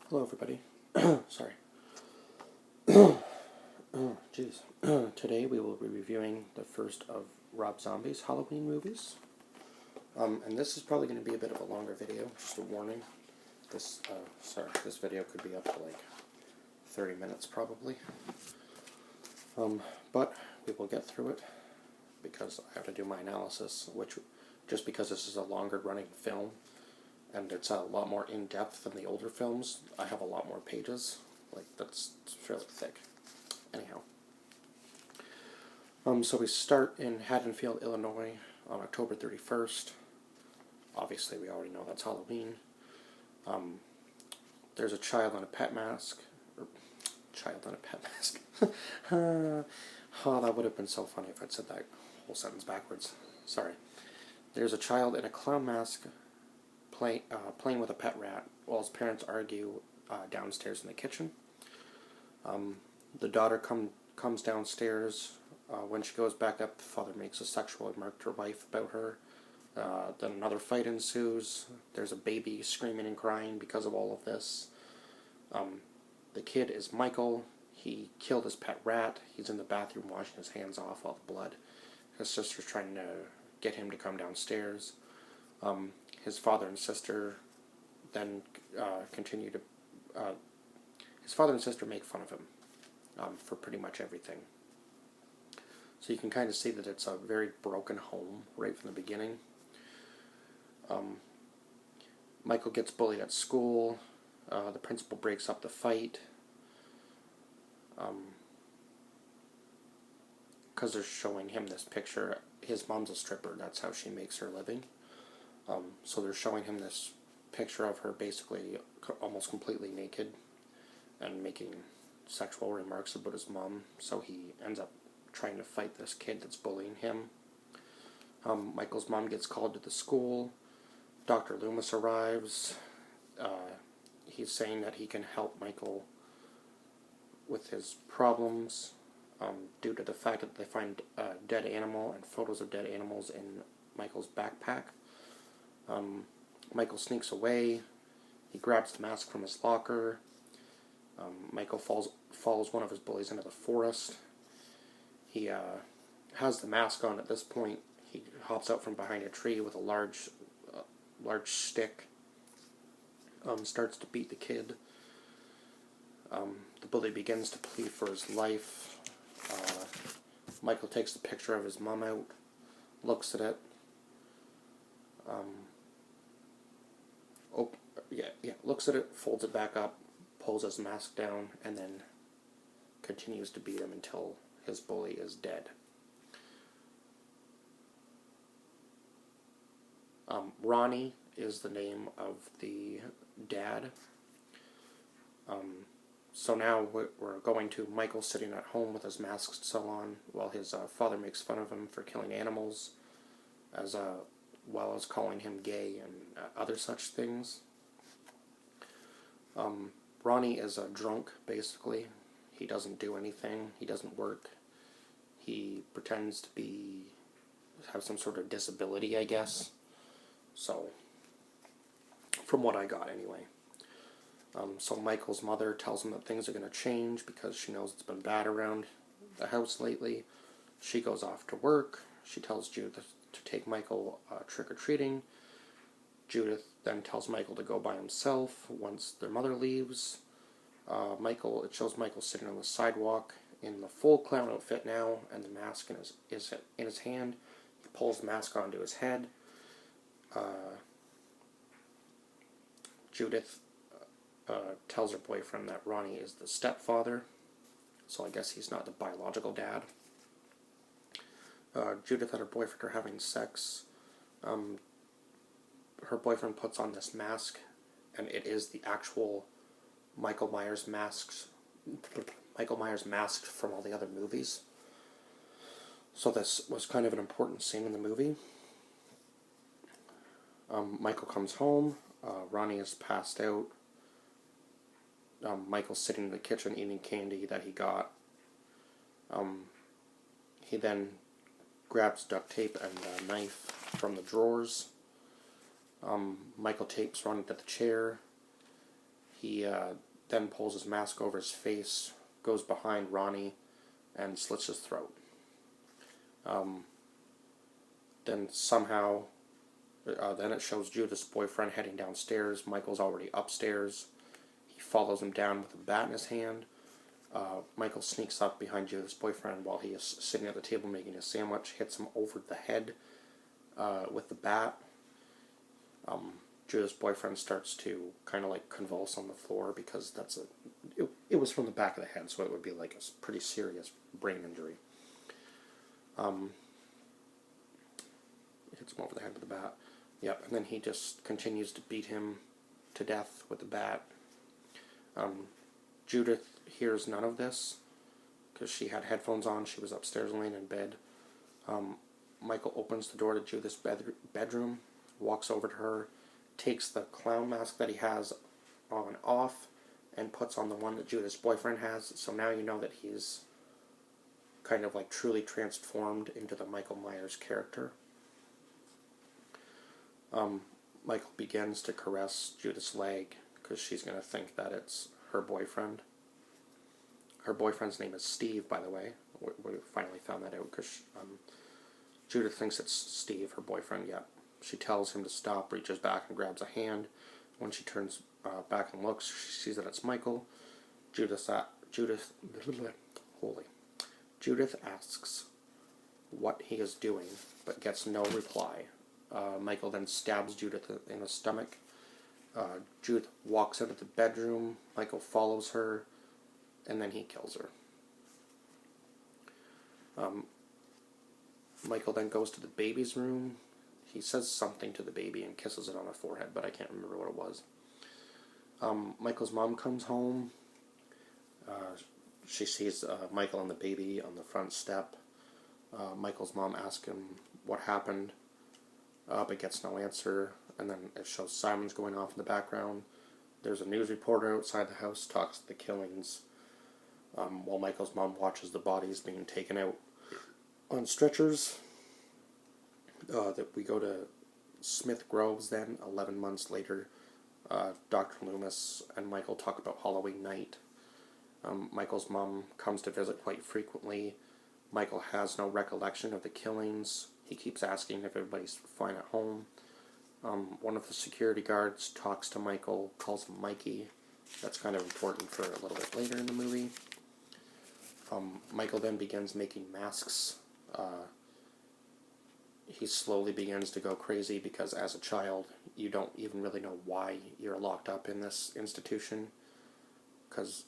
Hello, everybody. Sorry. Jeez. Today we will be reviewing the first of Rob Zombie's Halloween movies. And this is probably going to be a bit of a longer video, just a warning. This video could be up to like 30 minutes probably. But we will get through it because I have to do my analysis, which, just because this is a longer running film, and it's a lot more in-depth than the older films, I have a lot more pages. It's fairly thick. Anyhow. So we start in Haddonfield, Illinois on October 31st. Obviously, we already know that's Halloween. There's a child in a pet mask. Oh, that would have been so funny if I'd said that whole sentence backwards. Sorry. There's a child in a clown mask playing with a pet rat while his parents argue downstairs in the kitchen. The daughter comes downstairs. When she goes back up, the father makes a sexual remark to her wife about her. Then another fight ensues. There's a baby screaming and crying because of all of this. The kid is Michael. He killed his pet rat. He's in the bathroom washing his hands off all the blood. His sister's trying to get him to come downstairs. His father and sister then continue to... his father and sister make fun of him for pretty much everything. So you can kind of see that it's a very broken home right from the beginning. Michael gets bullied at school. The principal breaks up the fight. Because they're showing him this picture. His mom's a stripper. That's how she makes her living. So they're showing him this picture of her basically almost completely naked and making sexual remarks about his mom. So he ends up trying to fight this kid that's bullying him. Michael's mom gets called to the school. Dr. Loomis arrives. He's saying that he can help Michael with his problems due to the fact that they find a dead animal and photos of dead animals in Michael's backpack. Michael sneaks away. He grabs the mask from his locker. Michael follows one of his bullies into the forest. He has the mask on at this point. He hops out from behind a tree with a large stick. Starts to beat the kid. The bully begins to plead for his life. Michael takes the picture of his mom out, looks at it. Looks at it, folds it back up, pulls his mask down, and then continues to beat him until his bully is dead. Ronnie is the name of the dad. So now we're going to Michael sitting at home with his mask still on while his father makes fun of him for killing animals, as well as calling him gay and other such things. Ronnie is a drunk, basically. He doesn't do anything. He doesn't work. He pretends to have some sort of disability, I guess. So, from what I got anyway. So Michael's mother tells him that things are going to change because she knows it's been bad around the house lately. She goes off to work. She tells Judith to take Michael trick-or-treating. Judith then tells Michael to go by himself once their mother leaves. It shows Michael sitting on the sidewalk in the full clown outfit now, and the mask is in his hand. He pulls the mask onto his head. Judith tells her boyfriend that Ronnie is the stepfather, so I guess he's not the biological dad. Judith and her boyfriend are having sex. Her boyfriend puts on this mask, and it is the actual Michael Myers mask from all the other movies. So this was kind of an important scene in the movie. Michael comes home. Ronnie is passed out. Michael's sitting in the kitchen eating candy that he got. He then grabs duct tape and a knife from the drawers. Michael tapes Ronnie to the chair. He then pulls his mask over his face, goes behind Ronnie, and slits his throat. Then somehow, then it shows Judith's boyfriend heading downstairs. Michael's already upstairs. He follows him down with a bat in his hand. Michael sneaks up behind Judith's boyfriend while he is sitting at the table making a sandwich, hits him over the head with the bat. Judith's boyfriend starts to kind of like convulse on the floor because it was from the back of the head, so it would be like a pretty serious brain injury. Hits him over the head with the bat. Yep, and then he just continues to beat him to death with the bat. Judith hears none of this because she had headphones on. She was upstairs laying in bed. Michael opens the door to Judith's bedroom, walks over to her, takes the clown mask that he has on off, and puts on the one that Judith's boyfriend has. So now you know that he's kind of like truly transformed into the Michael Myers character. Michael begins to caress Judith's leg because she's going to think that it's her boyfriend. Her boyfriend's name is Steve, by the way. We finally found that out because Judith thinks it's Steve, her boyfriend. Yeah. She tells him to stop, reaches back and grabs a hand. When she turns back and looks, she sees that it's Michael. Judith asks what he is doing, but gets no reply. Michael then stabs Judith in the stomach. Judith walks out of the bedroom. Michael follows her, and then he kills her. Michael then goes to the baby's room. He says something to the baby and kisses it on the forehead, but I can't remember what it was. Michael's mom comes home. She sees Michael and the baby on the front step. Michael's mom asks him what happened, but gets no answer. And then it shows sirens going off in the background. There's a news reporter outside the house, talks to the killings, while Michael's mom watches the bodies being taken out on stretchers. That we go to Smith Groves then, 11 months later. Dr. Loomis and Michael talk about Halloween night. Michael's mom comes to visit quite frequently. Michael has no recollection of the killings. He keeps asking if everybody's fine at home. One of the security guards talks to Michael, calls him Mikey. That's kind of important for a little bit later in the movie. Michael then begins making masks. He slowly begins to go crazy because as a child, you don't even really know why you're locked up in this institution. Because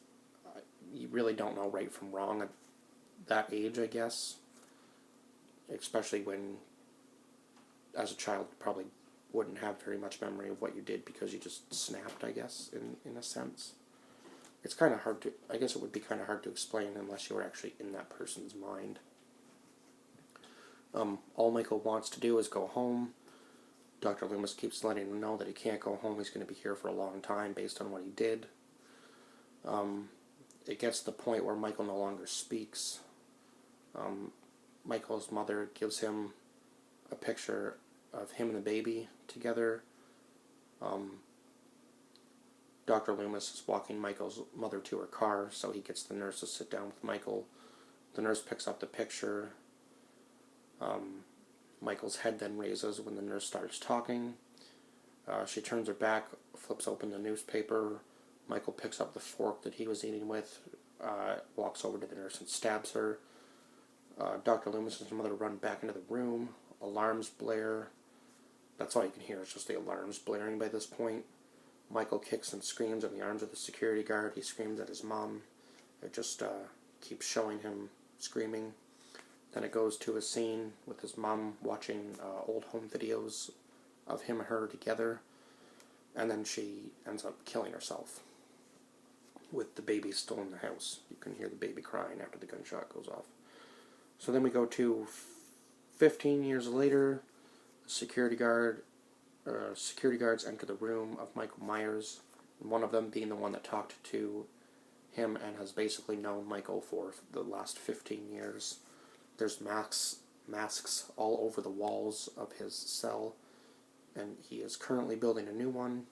you really don't know right from wrong at that age, I guess. Especially when, as a child, you probably wouldn't have very much memory of what you did because you just snapped, I guess, in a sense. It's kind of hard to, I guess it would be kind of hard to explain unless you were actually in that person's mind. All Michael wants to do is go home. Dr. Loomis keeps letting him know that he can't go home. He's going to be here for a long time based on what he did. It gets to the point where Michael no longer speaks. Michael's mother gives him a picture of him and the baby together. Dr. Loomis is walking Michael's mother to her car, so he gets the nurse to sit down with Michael. The nurse picks up the picture. Michael's head then raises when the nurse starts talking. She turns her back, flips open the newspaper. Michael picks up the fork that he was eating with, walks over to the nurse and stabs her. Dr. Loomis and his mother run back into the room. Alarms blare. That's all you can hear is just the alarms blaring by this point. Michael kicks and screams in the arms of the security guard. He screams at his mom. It just keeps showing him screaming. Then it goes to a scene with his mom watching old home videos of him and her together. And then she ends up killing herself with the baby still in the house. You can hear the baby crying after the gunshot goes off. So then we go to 15 years later. The security guards enter the room of Michael Myers, one of them being the one that talked to him and has basically known Michael for the last 15 years. There's masks all over the walls of his cell, and he is currently building a new one.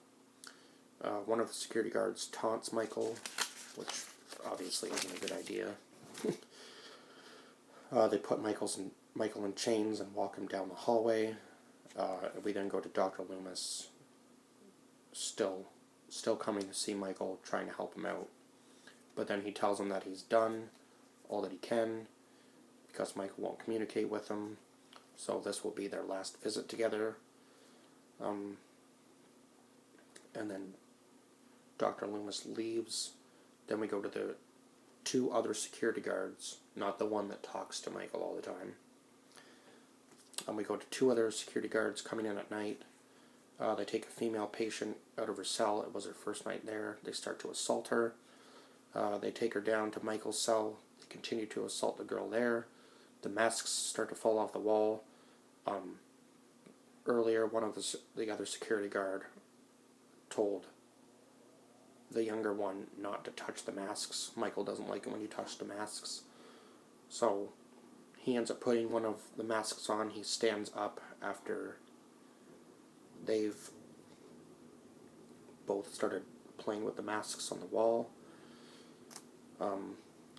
One of the security guards taunts Michael, which obviously isn't a good idea. They put Michael in chains and walk him down the hallway. We then go to Dr. Loomis, still coming to see Michael, trying to help him out. But then he tells him that he's done all that he can, because Michael won't communicate with him. So this will be their last visit together. And then Dr. Loomis leaves. Then we go to the two other security guards, not the one that talks to Michael all the time. And we go to two other security guards coming in at night. They take a female patient out of her cell. It was her first night there. They start to assault her. They take her down to Michael's cell. They continue to assault the girl there. The masks start to fall off the wall. Earlier, one of the other security guard told the younger one not to touch the masks. Michael doesn't like it when you touch the masks. So he ends up putting one of the masks on. He stands up after they've both started playing with the masks on the wall.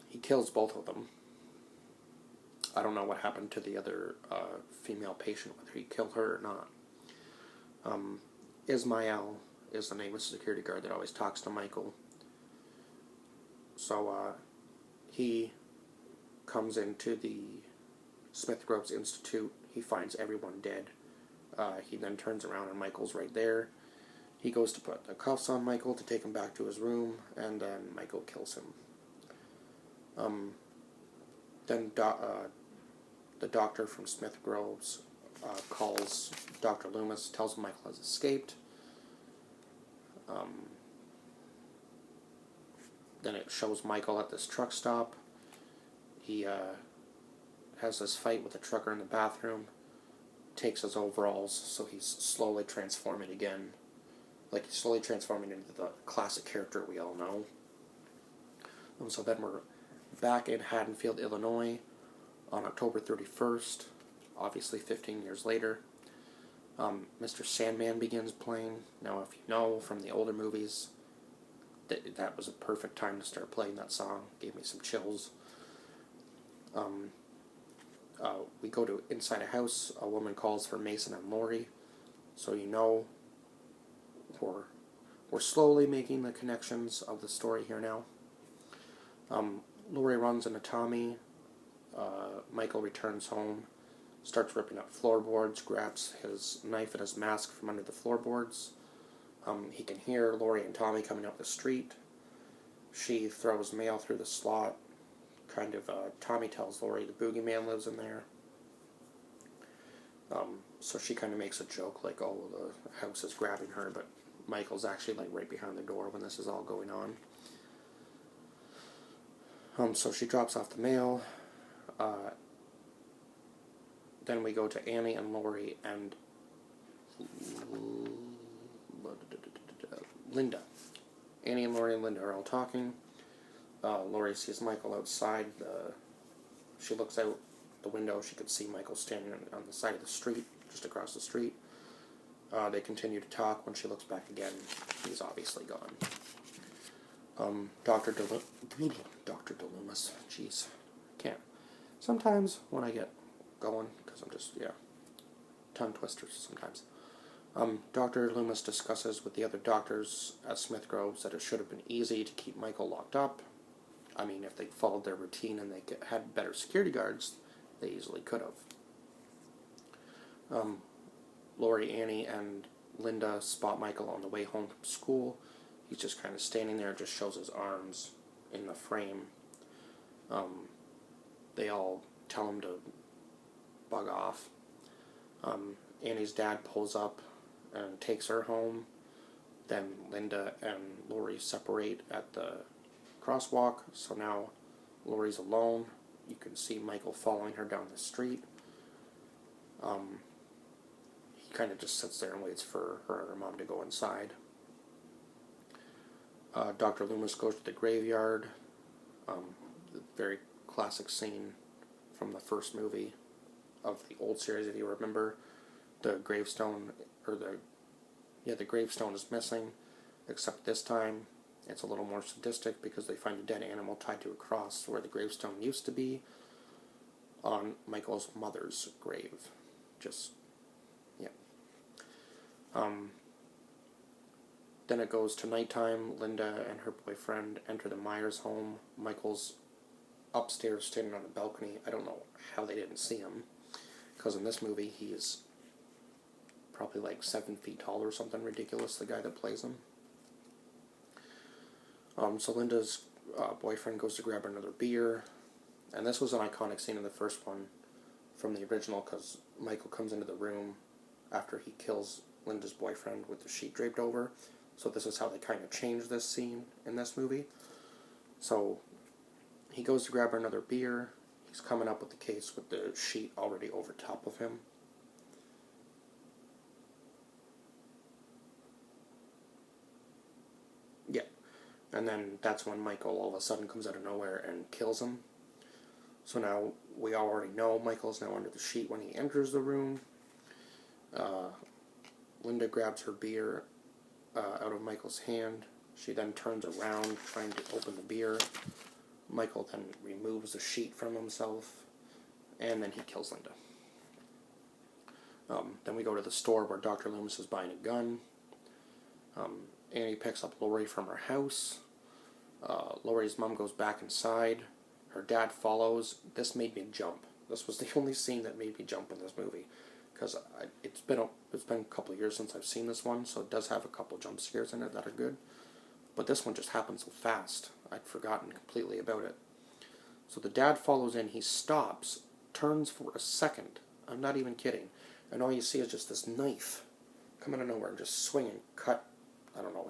He kills both of them. I don't know what happened to the other female patient, whether he killed her or not. Ismael is the name of the security guard that always talks to Michael. So he comes into the Smith Groves Institute. He finds everyone dead. He then turns around and Michael's right there. He goes to put the cuffs on Michael to take him back to his room, and then Michael kills him. Then the doctor from Smith Groves calls Dr. Loomis, tells him Michael has escaped. Then it shows Michael at this truck stop. He has this fight with the trucker in the bathroom, takes his overalls, so he's slowly transforming again. Like he's slowly transforming into the classic character we all know. So then we're back in Haddonfield, Illinois on October 31st, obviously 15 years later. Mr. Sandman begins playing. Now, if you know from the older movies, that was a perfect time to start playing that song. Gave me some chills. We go to inside a house. A woman calls for Mason and Lori. So you know we're slowly making the connections of the story here now. Lori runs into Tommy. Michael returns home, starts ripping up floorboards, grabs his knife and his mask from under the floorboards. He can hear Lori and Tommy coming up the street. She throws mail through the slot. Tommy tells Lori the boogeyman lives in there. So she kind of makes a joke like, oh, the house is grabbing her, but Michael's actually like right behind the door when this is all going on. So she drops off the mail. Then we go to Annie and Lori and Linda. Annie and Lori and Linda are all talking. Lori sees Michael outside. She looks out the window. She could see Michael standing on the side of the street, just across the street. They continue to talk. When she looks back again, he's obviously gone. Dr. DeLoomis. Jeez. Can't. Sometimes when I get going, because I'm just, tongue twisters sometimes. Dr. Loomis discusses with the other doctors at Smith Groves that it should have been easy to keep Michael locked up. I mean, if they followed their routine and they had better security guards, they easily could have. Lori, Annie, and Linda spot Michael on the way home from school. He's just kind of standing there, just shows his arms in the frame. They all tell him to bug off. Annie's dad pulls up and takes her home. Then Linda and Lori separate at the crosswalk, so now Lori's alone. You can see Michael following her down the street. He kind of just sits there and waits for her and her mom to go inside. Dr. Loomis goes to the graveyard. The very classic scene from the first movie of the old series, if you remember. The gravestone, the gravestone is missing, except this time it's a little more sadistic because they find a dead animal tied to a cross where the gravestone used to be on Michael's mother's grave. Just, yeah. Then it goes to nighttime. Linda and her boyfriend enter the Myers home. Michael's upstairs standing on the balcony. I don't know how they didn't see him, because in this movie he's probably like 7 feet tall or something ridiculous, the guy that plays him. So Linda's boyfriend goes to grab another beer, and this was an iconic scene in the first one from the original, because Michael comes into the room after he kills Linda's boyfriend with the sheet draped over. So this is how they kind of changed this scene in this movie. So he goes to grab another beer. He's coming up with the case with the sheet already over top of him. Yeah. And then that's when Michael all of a sudden comes out of nowhere and kills him. So now we already know Michael's now under the sheet when he enters the room. Linda grabs her beer out of Michael's hand. She then turns around trying to open the beer. Michael then removes the sheet from himself, and then he kills Linda. Then we go to the store where Dr. Loomis is buying a gun. Annie picks up Laurie from her house. Laurie's mom goes back inside. Her dad follows. This made me jump. This was the only scene that made me jump in this movie, because it's been a couple of years since I've seen this one, so it does have a couple jump scares in it that are good. But this one just happened so fast, I'd forgotten completely about it. So the dad follows in, he stops, turns for a second, I'm not even kidding, and all you see is just this knife come out of nowhere and just swing and cut, I don't know,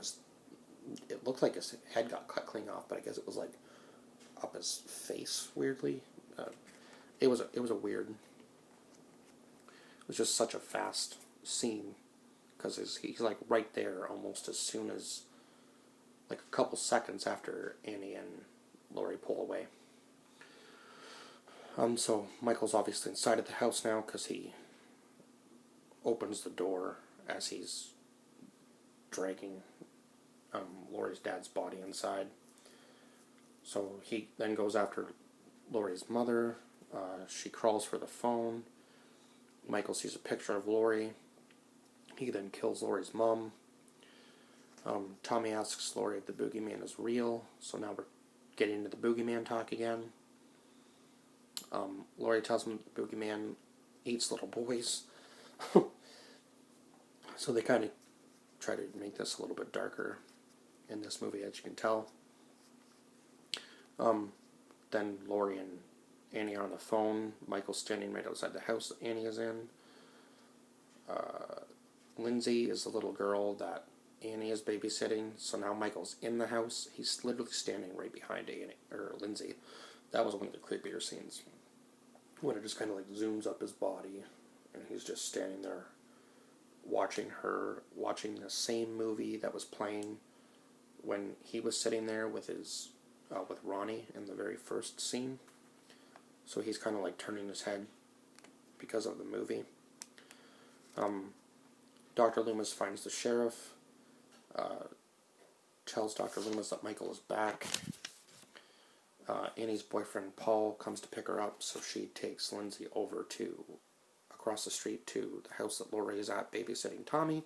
it looked like his head got cut clean off, but I guess it was like up his face, weirdly. It was a weird, it was just such a fast scene, because he's like right there almost as soon as, like a couple seconds after Annie and Laurie pull away. So Michael's obviously inside of the house now, because he opens the door as he's dragging Laurie's dad's body inside. So he then goes after Laurie's mother. She crawls for the phone. Michael sees a picture of Laurie. He then kills Laurie's mom. Tommy asks Laurie if the boogeyman is real, so now we're getting into the boogeyman talk again. Laurie tells him the boogeyman eats little boys. So they kind of try to make this a little bit darker in this movie, as you can tell. Then Laurie and Annie are on the phone. Michael's standing right outside the house that Annie is in. Lindsay is the little girl that Annie is babysitting, so now Michael's in the house. He's literally standing right behind Annie, or Lindsay. That was one of the creepier scenes, when it just kind of like zooms up his body, and he's just standing there watching her, watching the same movie that was playing when he was sitting there with his, with Ronnie in the very first scene. So he's kind of like turning his head because of the movie. Dr. Loomis finds the sheriff, tells Dr. Loomis that Michael is back. Annie's boyfriend Paul comes to pick her up, so she takes Lindsay over to across the street to the house that Laurie is at babysitting Tommy.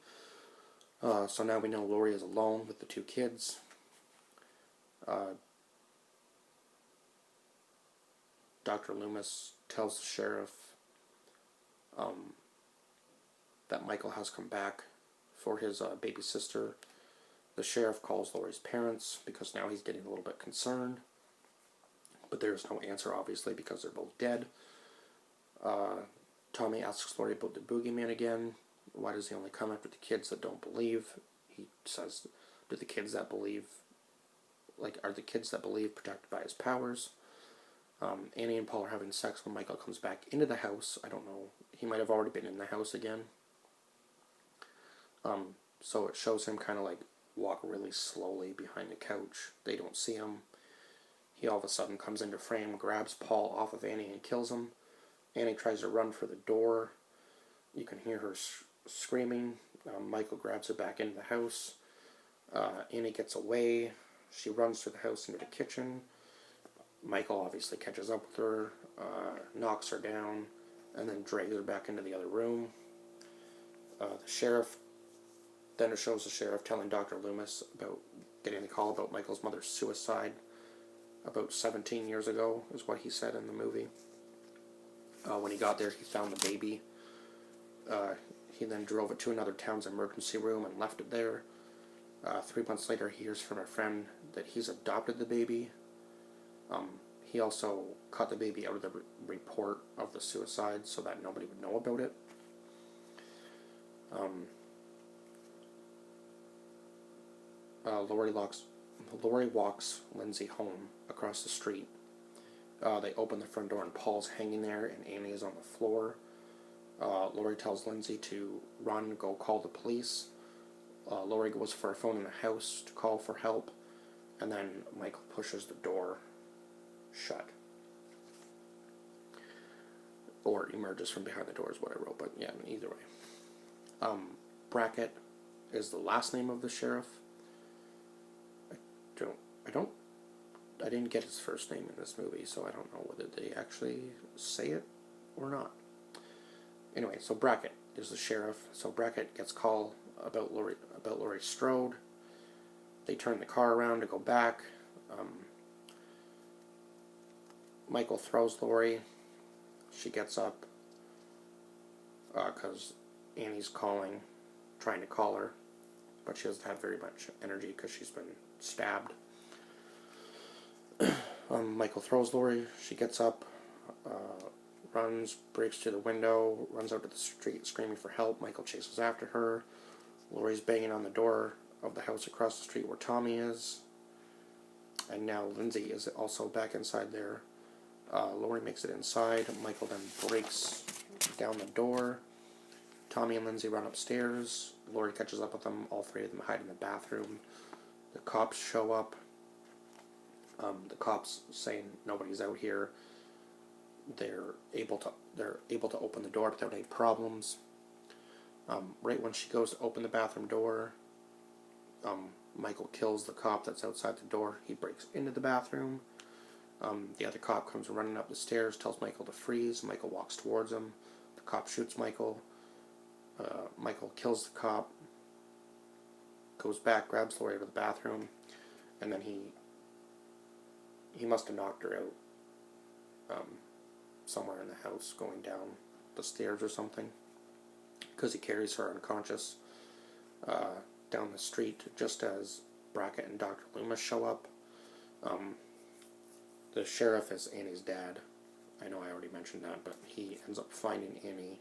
So now we know Laurie is alone with the two kids. Dr. Loomis tells the sheriff that Michael has come back for his baby sister. The sheriff calls Laurie's parents because now he's getting a little bit concerned. But there's no answer, obviously, because they're both dead. Tommy asks Laurie about the boogeyman again. Why does he only come after the kids that don't believe? He says, do the kids that believe, like, are the kids that believe protected by his powers? Annie and Paul are having sex when Michael comes back into the house. I don't know. He might have already been in the house again. So it shows him kind of like walk really slowly behind the couch. They don't see him. He all of a sudden comes into frame, grabs Paul off of Annie and kills him. Annie tries to run for the door. You can hear her screaming. Michael grabs her back into the house. Annie gets away. She runs through the house into the kitchen. Michael obviously catches up with her, knocks her down, and then drags her back into the other room. The sheriff, then it shows the sheriff telling Dr. Loomis about getting the call about Michael's mother's suicide about 17 years ago, is what he said in the movie. When he got there, he found the baby. He then drove it to another town's emergency room and left it there. 3 months later, he hears from a friend that he's adopted the baby. He also cut the baby out of the report of the suicide so that nobody would know about it. Laurie walks Lindsay home across the street. They open the front door and Paul's hanging there and Annie is on the floor. Laurie tells Lindsay to run, go call the police. Laurie goes for a phone in the house to call for help, and then Michael pushes the door shut. Or emerges from behind the door is what I wrote, but yeah, either way. Brackett is the last name of the sheriff. I didn't get his first name in this movie, so I don't know whether they actually say it or not. Anyway, so Brackett is the sheriff. So Brackett gets call about Laurie Strode. They turn the car around to go back. Michael throws Laurie. She gets up because Annie's trying to call her, but she doesn't have very much energy because she's been stabbed. Michael throws Laurie. She gets up, runs, breaks through the window, runs out to the street screaming for help. Michael chases after her. Laurie's banging on the door of the house across the street where Tommy is. And now Lindsay is also back inside there. Laurie makes it inside. Michael then breaks down the door. Tommy and Lindsay run upstairs. Laurie catches up with them. All three of them hide in the bathroom. The cops show up. The cops saying nobody's out here. They're able to open the door without any problems. Right when she goes to open the bathroom door, Michael kills the cop that's outside the door. He breaks into the bathroom. The other cop comes running up the stairs, tells Michael to freeze. Michael walks towards him. The cop shoots Michael. Michael kills the cop, goes back, grabs Laurie out of the bathroom, and then he must have knocked her out somewhere in the house, going down the stairs or something, because he carries her unconscious down the street just as Brackett and Dr. Loomis show up. The sheriff is Annie's dad. I know I already mentioned that, but he ends up finding Annie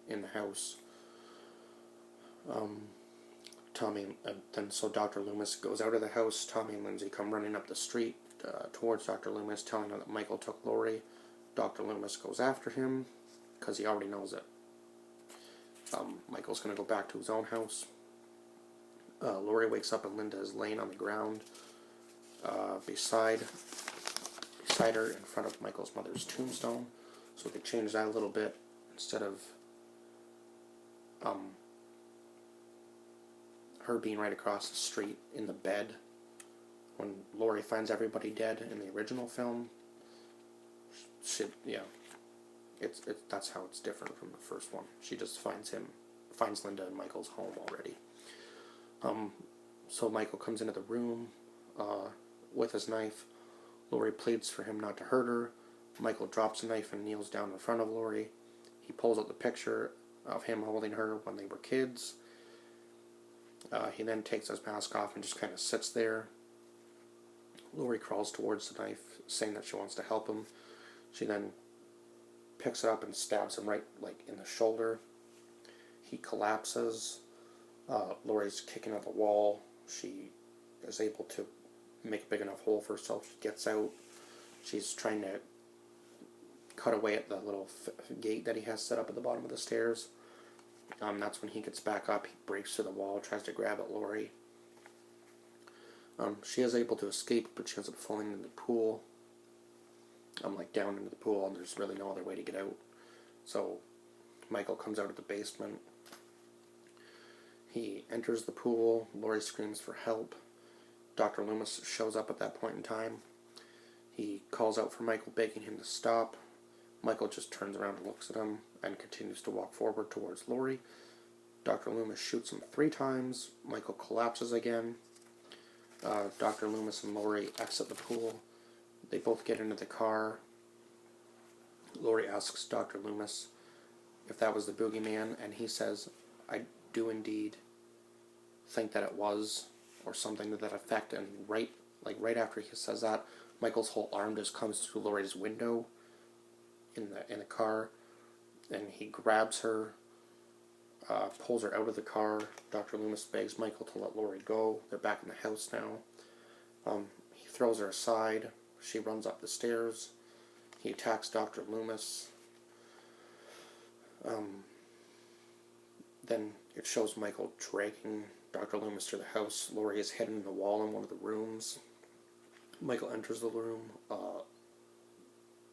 in the house. So Dr. Loomis goes out of the house. Tommy and Lindsay come running up the street towards Dr. Loomis, telling her that Michael took Laurie. Dr. Loomis goes after him because he already knows that Michael's going to go back to his own house. Laurie wakes up and Linda is laying on the ground beside her in front of Michael's mother's tombstone. So they changed that a little bit. Instead of her being right across the street in the bed when Laurie finds everybody dead in the original film, that's how it's different from the first one. She just finds Linda in Michael's home already. So Michael comes into the room with his knife. Laurie pleads for him not to hurt her. Michael drops the knife and kneels down in front of Laurie. He pulls out the picture of him holding her when they were kids. He then takes his mask off and just kind of sits there. Laurie crawls towards the knife, saying that she wants to help him. She then picks it up and stabs him right in the shoulder. He collapses. Laurie's kicking at the wall. She is able to make a big enough hole for herself. She gets out. She's trying to cut away at the little gate that he has set up at the bottom of the stairs. That's when he gets back up. He breaks through the wall, tries to grab at Laurie. She is able to escape, but she ends up falling into the pool. Down into the pool, and there's really no other way to get out. So Michael comes out of the basement. He enters the pool. Laurie screams for help. Dr. Loomis shows up at that point in time. He calls out for Michael, begging him to stop. Michael just turns around and looks at him and continues to walk forward towards Laurie. Dr. Loomis shoots him 3 times. Michael collapses again. Dr. Loomis and Laurie exit the pool. They both get into the car. Laurie asks Dr. Loomis if that was the boogeyman, and he says, "I do indeed think that it was," or something to that effect. And right after he says that, Michael's whole arm just comes through Laurie's window in the car, and he grabs her, pulls her out of the car. Dr. Loomis begs Michael to let Laurie go. They're back in the house now. He throws her aside. She runs up the stairs. He attacks Dr. Loomis. Then it shows Michael dragging Dr. Loomis to the house. Laurie is hidden in the wall in one of the rooms. Michael enters the room.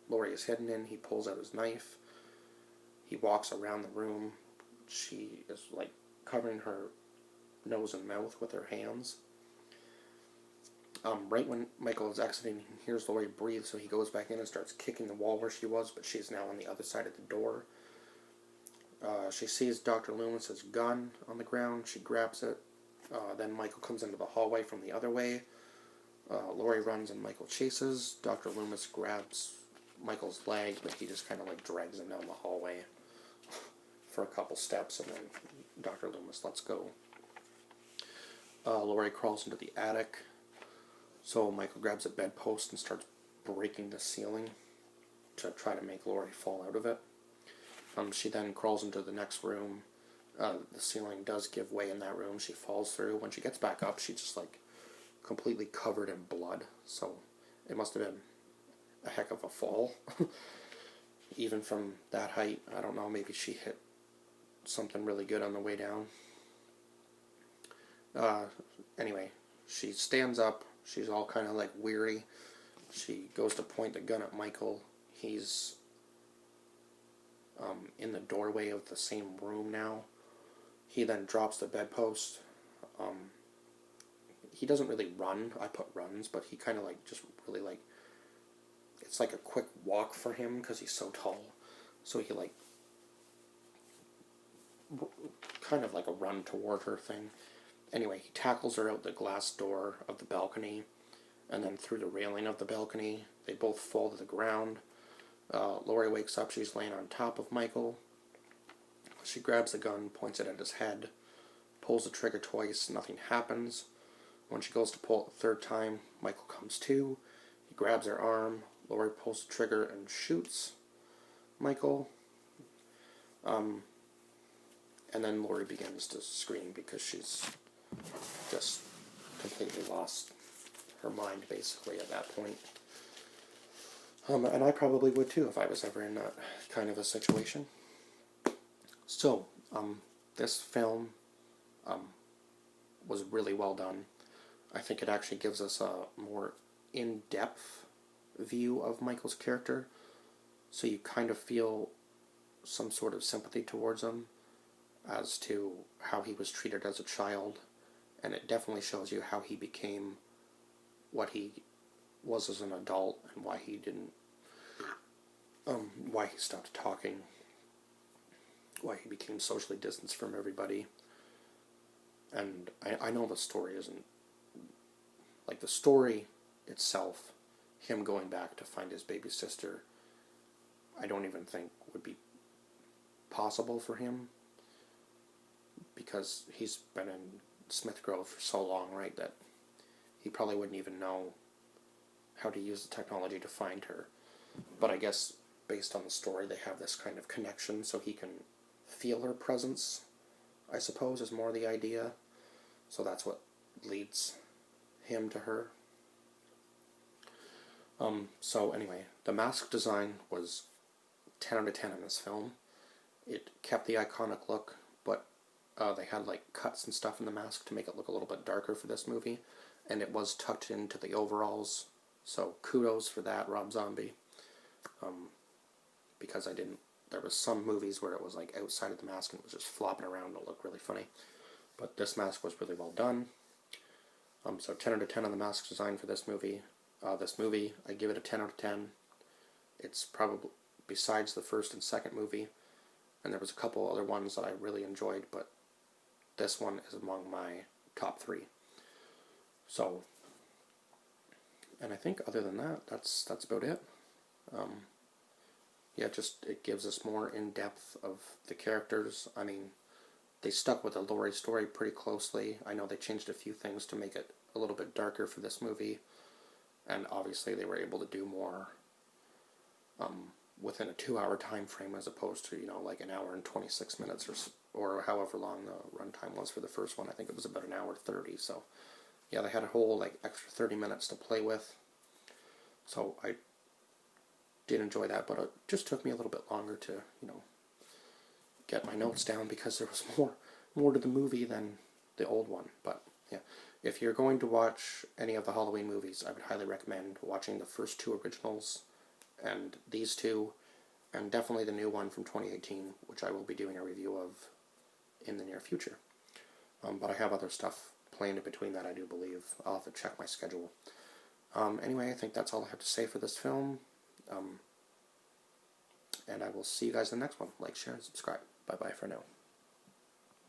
Laurie is hidden in. He pulls out his knife. He walks around the room. She is like covering her nose and mouth with her hands. Right when Michael is exiting, he hears Laurie breathe, so he goes back in and starts kicking the wall where she was, but she's now on the other side of the door. She sees Dr. Loomis's gun on the ground. She grabs it. Then Michael comes into the hallway from the other way. Laurie runs and Michael chases. Dr. Loomis grabs Michael's leg, but he just kind of like drags him down the hallway for a couple steps, and then Dr. Loomis lets go. Laurie crawls into the attic. So Michael grabs a bedpost and starts breaking the ceiling to try to make Laurie fall out of it. She then crawls into the next room. The ceiling does give way in that room. She falls through. When she gets back up, she's just like completely covered in blood. So it must have been a heck of a fall. Even from that height, I don't know, maybe she hit something really good on the way down. Anyway, she stands up. She's all kind of like weary. She goes to point the gun at Michael. He's in the doorway of the same room now. He then drops the bedpost. He doesn't really run. I put runs, but he kind of like just really like, it's like a quick walk for him because he's so tall. So he like, kind of like a run toward her thing. Anyway, he tackles her out the glass door of the balcony and then through the railing of the balcony. They both fall to the ground. Laurie wakes up. She's laying on top of Michael. She grabs the gun, points it at his head, pulls the trigger twice. Nothing happens. When she goes to pull it the 3rd time, Michael comes to. He grabs her arm. Laurie pulls the trigger and shoots Michael. And then Laurie begins to scream because she's just completely lost her mind, basically, at that point. And I probably would too if I was ever in that kind of a situation. So, this film was really well done. I think it actually gives us a more in-depth view of Michael's character, so you kind of feel some sort of sympathy towards him as to how he was treated as a child, and it definitely shows you how he became what he was as an adult and why he didn't, why he stopped talking, why he became socially distanced from everybody. And I know the story isn't, like the story itself, him going back to find his baby sister, I don't even think would be possible for him, because he's been in Smith Grove for so long, right, that he probably wouldn't even know how to use the technology to find her. But I guess based on the story, they have this kind of connection so he can feel her presence, I suppose, is more the idea. So that's what leads him to her. So anyway, the mask design was 10 out of 10 in this film. It kept the iconic look, but they had like cuts and stuff in the mask to make it look a little bit darker for this movie, and it was tucked into the overalls, so kudos for that, Rob Zombie. Because there was some movies where it was like outside of the mask and it was just flopping around and it looked really funny. but this mask was really well done. So 10 out of 10 on the mask design for this movie. I give it a 10 out of 10. It's probably, besides the first and second movie, and there was a couple other ones that I really enjoyed, but this one is among my top 3. So, and I think other than that, that's about it. Yeah, just it gives us more in-depth of the characters. I mean, they stuck with the Laurie story pretty closely. I know they changed a few things to make it a little bit darker for this movie, and obviously they were able to do more within a 2-hour time frame as opposed to, like an hour and 26 minutes or however long the runtime was for the first one. I think it was about an hour 30. So yeah, they had a whole extra 30 minutes to play with. So I did enjoy that, but it just took me a little bit longer to, get my notes down because there was more to the movie than the old one. But yeah, if you're going to watch any of the Halloween movies, I would highly recommend watching the first 2 originals and these 2, and definitely the new one from 2018, which I will be doing a review of in the near future. But I have other stuff planned in between that, I do believe. I'll have to check my schedule. Anyway, I think that's all I have to say for this film. And I will see you guys in the next one. Like, share, and subscribe. Bye-bye for now.